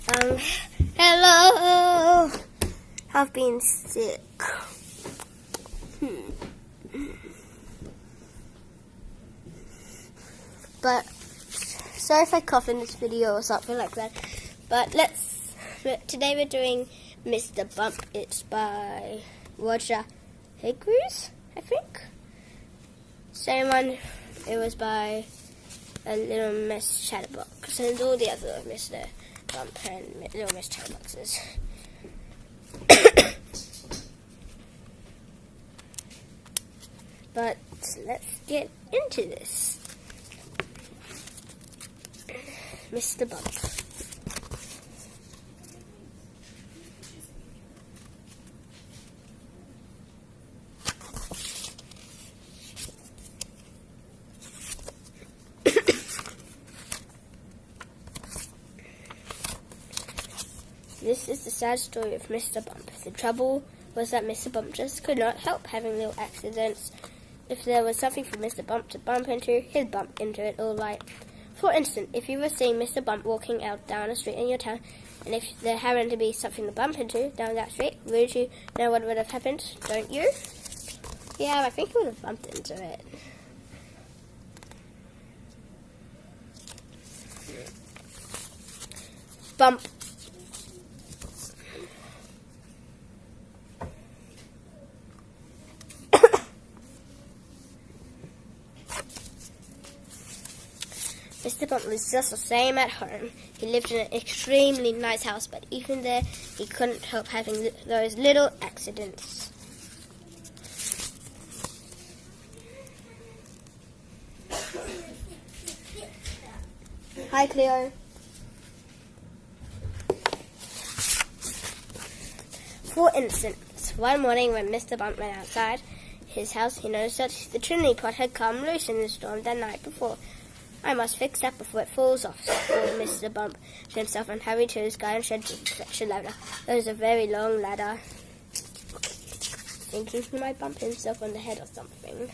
Hello. I've been sick. But sorry if I cough in this video or something like that. But today we're doing Mr. Bump. It's by Roger Higrews, I think. Same one. It was by a Little Miss Chatterbox and all the other Mr. Bump and Little Miss Chatterboxes. But let's get into this. Mr. Bump. This is the sad story of Mr. Bump. The trouble was that Mr. Bump just could not help having little accidents. If there was something for Mr. Bump to bump into, he'd bump into it all right. For instance, if you were seeing Mr. Bump walking out down a street in your town, and if there happened to be something to bump into down that street, would you know what would have happened? Don't you? Yeah, I think he would have bumped into it. Bump. Mr. Bump was just the same at home. He lived in an extremely nice house, but even there, he couldn't help having those little accidents. Hi, Cleo. For instance, one morning when Mr. Bump went outside his house, he noticed that the chimney pot had come loose in the storm the night before. I must fix that before it falls off, thought Mr. Bump to himself, and hurried to his garden shed to fetch a ladder. It was a very long ladder, thinking he might bump himself on the head or something.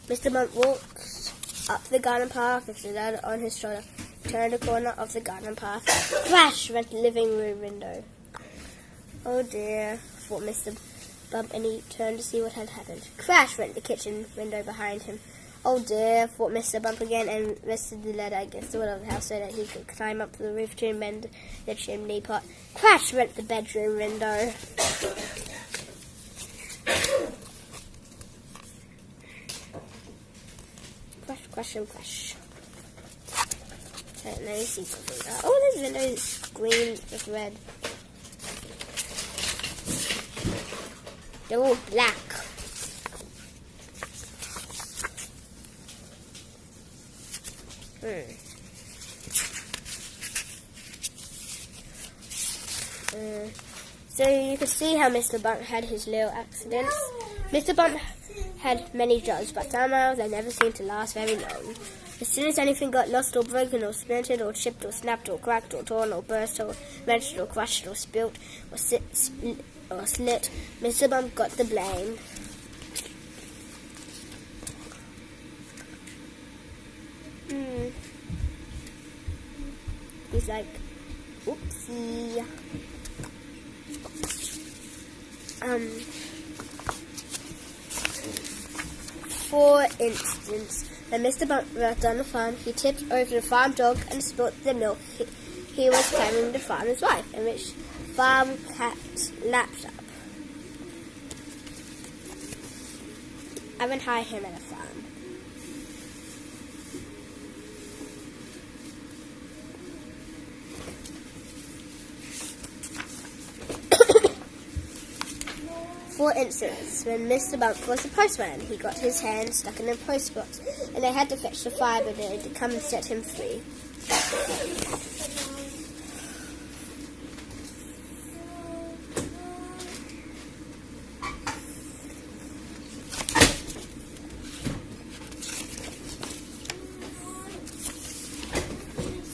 Mr. Bump walks up the garden path with the ladder on his shoulder. Turned the corner of the garden path. Crash went the living room window. Oh dear, thought Mr. Bump, and he turned to see what had happened. Crash went the kitchen window behind him. Oh dear, thought Mr. Bump again, and rested the ladder against the wall of the house so that he could climb up the roof to mend the chimney pot. Crash went the bedroom window. Crash, crash, and crash. I don't know, see something. Oh, this window is green with red. They're all black. So you can see how Mr. Bump had his little accidents. Mr. Bump had many jobs, but somehow they never seemed to last very long. As soon as anything got lost or broken or splintered or chipped or snapped or cracked or torn or burst or wrenched or crushed or spilt or slit, Mr. Bump got the blame. He's like, oopsie. For instance, when Mr. Bump worked on the farm, he tipped over the farm dog and spilt the milk he was carrying the farmer's wife, in which farm cat lapped up. I wouldn't hire him at a farm. For instance, when Mr. Bump was a postman, he got his hand stuck in a post box, and they had to fetch the fire brigade to come and set him free.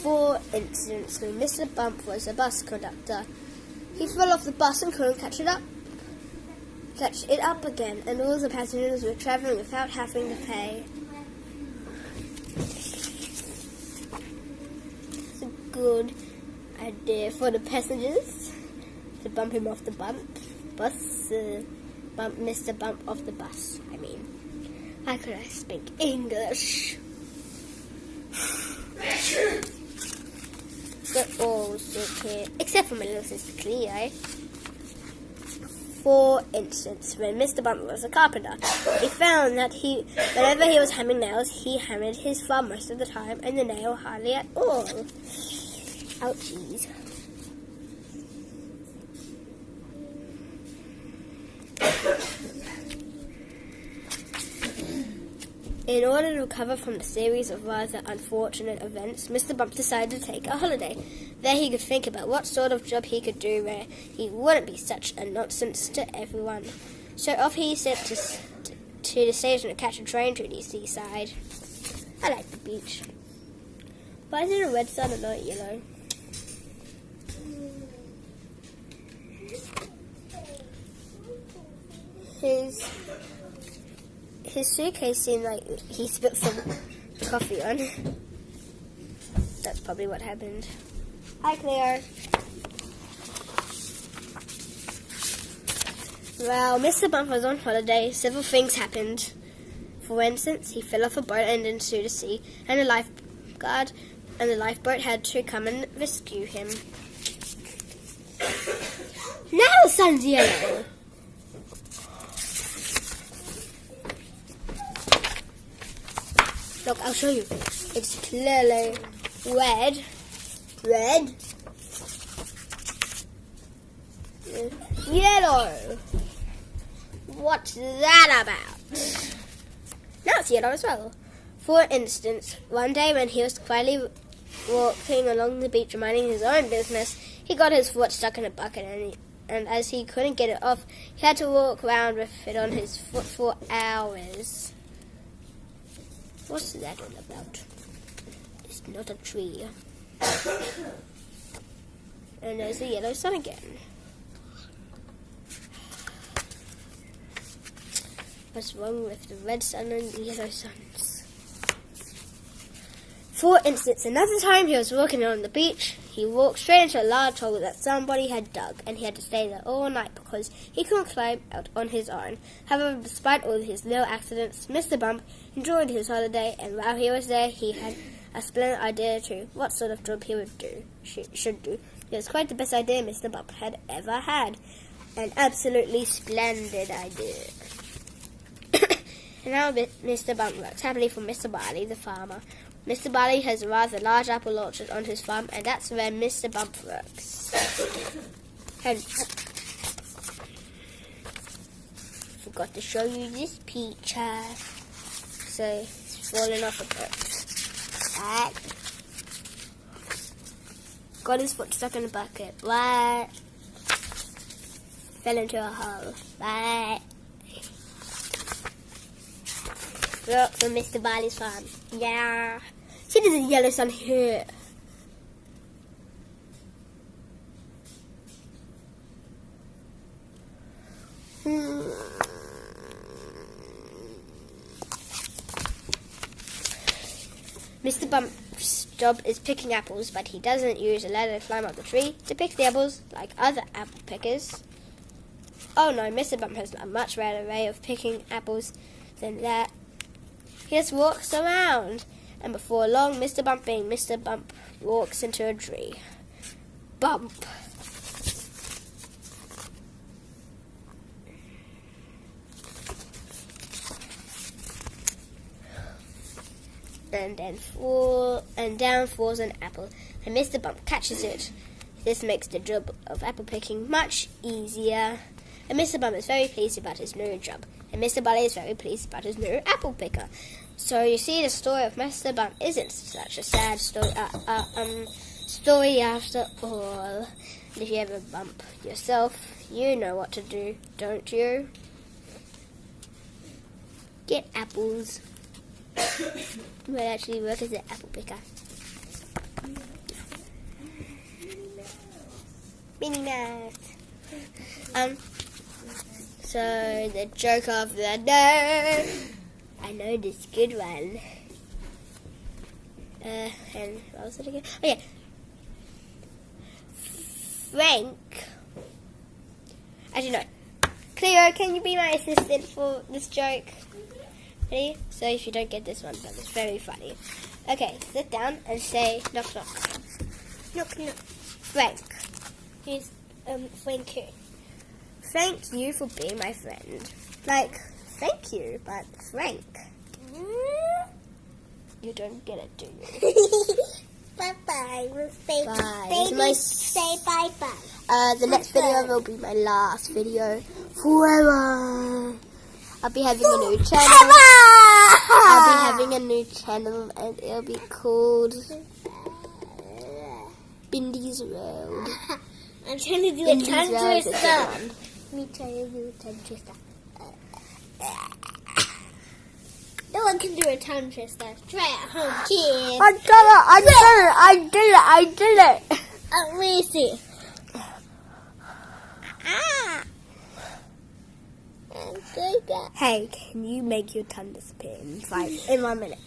For instance, when Mr. Bump was a bus conductor, he fell off the bus and couldn't catch fetched it up again, and all the passengers were travelling without having to pay. It's a good idea for the passengers to bump him off the bump Mr. Bump off the bus. How could I speak English? They're all so cute, except for my little sister Cleo. For instance, when Mr. Bump was a carpenter, he found that whenever he was hammering nails, he hammered his thumb most of the time, and the nail hardly at all. Ouchies. In order to recover from the series of rather unfortunate events, Mr. Bump decided to take a holiday. There he could think about what sort of job he could do where he wouldn't be such a nonsense to everyone. So off he set to the station to catch a train to the seaside. I like the beach. Why is it a red sun and not yellow? His suitcase seemed like he spilled some coffee on. That's probably what happened. Hi, Cleo. Well, Mr. Bump was on holiday. Several things happened. For instance, he fell off a boat and into the sea, and the lifeguard and the lifeboat had to come and rescue him. Now the sun's yellow. Look, I'll show you. It's clearly red. Yellow. What's that about? Now it's yellow as well. For instance, one day when he was quietly walking along the beach minding his own business, he got his foot stuck in a bucket, and as he couldn't get it off, he had to walk around with it on his foot for hours. What's that all about? It's not a tree. And there's the yellow sun again. What's wrong with the red sun and the yellow suns? For instance, another time he was walking on the beach, he walked straight into a large hole that somebody had dug, and he had to stay there all night because he couldn't climb out on his own. However, despite all his little accidents, Mr. Bump enjoyed his holiday, and while he was there, he had a splendid idea to what sort of job he should do. It was quite the best idea Mr. Bump had ever had. An absolutely splendid idea. And now Mr. Bump works happily for Mr. Barley, the farmer. Mr. Barley has a rather large apple orchard on his farm, and that's where Mr. Bump works. And forgot to show you this picture. So it's falling off a bit. Right. Got his foot stuck in a bucket. Right. Fell into a hole. Right. Look from Mr. Barley's farm. Yeah. See, there's a yellow sun here. Mr. Bump's job is picking apples, but he doesn't use a ladder to climb up the tree to pick the apples like other apple pickers. Oh no, Mr. Bump has a much better way of picking apples than that. He just walks around, and before long, Mr. Bump walks into a tree. Bump! And down falls an apple, and Mr. Bump catches it. This makes the job of apple picking much easier. And Mr. Bump is very pleased about his new job, and Mr. Barley is very pleased about his new apple picker. So you see, the story of Mr. Bump isn't such a sad story after all. And if you ever bump yourself, you know what to do, don't you? Get apples. You might actually work as an apple picker. Minnie Mouse. So, the joke of the day. I know this good one. And what was it again? Oh, yeah. Frank. Actually, no. Cleo, can you be my assistant for this joke? Ready? So, if you don't get this one, but it's very funny. Okay, sit down and say knock knock. Knock knock. Frank. He's Frank who? Thank you for being my friend. Like, thank you, but Frank. You don't get it, do you? Bye-bye. Bye. Baby, say bye-bye. The next video will be my last video forever. I'll be having a new channel. I'll be having a new channel and it'll be called Bindy's World. I'm trying to do a tongue twister. Me trying to do a tongue twister. No one can do a tongue twister. Try it at home, kids. I did it. Let me see. Hey, can you make your tongue disappear in 1 minute?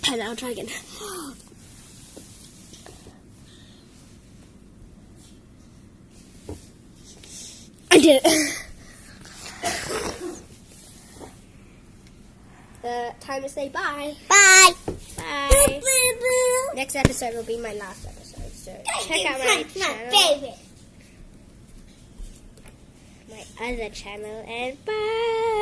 And I'll try again. I did it. Time to say bye. Bye. Bye. Next episode will be my last episode, so check out my channel. My other channel, and bye.